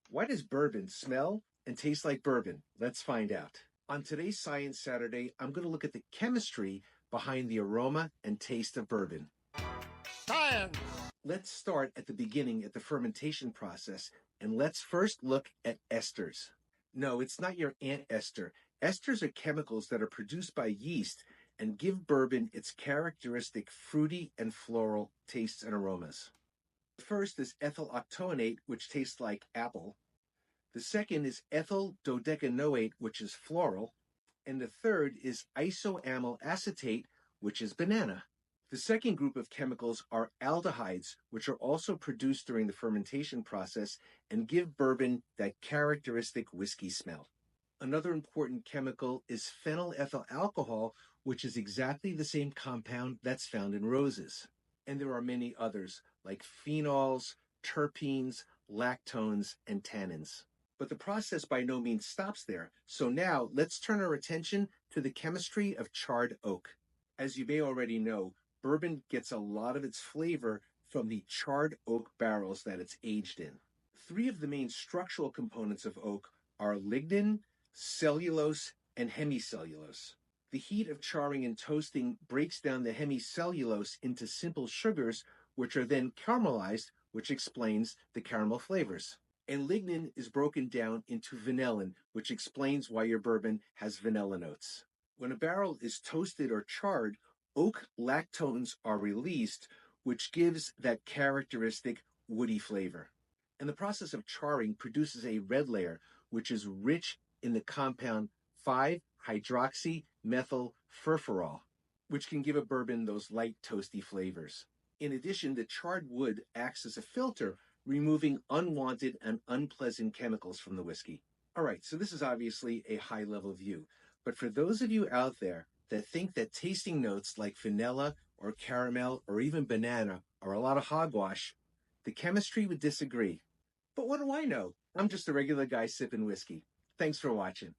Why does bourbon smell and taste like bourbon? Let's find out. On today's Science Saturday, I'm going to look at the chemistry behind the aroma and taste of bourbon. Science! Let's start at the beginning at the fermentation process, and let's first look at esters. No, it's not your Aunt Esther. Esters are chemicals that are produced by yeast and give bourbon its characteristic fruity and floral tastes and aromas. The first is ethyl octanoate, which tastes like apple. The second is ethyl dodecanoate, which is floral. And the third is isoamyl acetate, which is banana. The second group of chemicals are aldehydes, which are also produced during the fermentation process and give bourbon that characteristic whiskey smell. Another important chemical is phenylethyl alcohol, which is exactly the same compound that's found in roses. And there are many others, like phenols, terpenes, lactones, and tannins. But the process by no means stops there. So now let's turn our attention to the chemistry of charred oak. As you may already know, bourbon gets a lot of its flavor from the charred oak barrels that it's aged in. Three of the main structural components of oak are lignin, cellulose, and hemicellulose. The heat of charring and toasting breaks down the hemicellulose into simple sugars, which are then caramelized, which explains the caramel flavors. And lignin is broken down into vanillin, which explains why your bourbon has vanilla notes. When a barrel is toasted or charred, oak lactones are released, which gives that characteristic woody flavor. And the process of charring produces a red layer, which is rich in the compound 5-hydroxymethylfurfural, which can give a bourbon those light, toasty flavors. In addition, the charred wood acts as a filter, removing unwanted and unpleasant chemicals from the whiskey. All right, so this is obviously a high-level view, but for those of you out there that think that tasting notes like vanilla or caramel or even banana are a lot of hogwash, the chemistry would disagree. But what do I know? I'm just a regular guy sipping whiskey. Thanks for watching.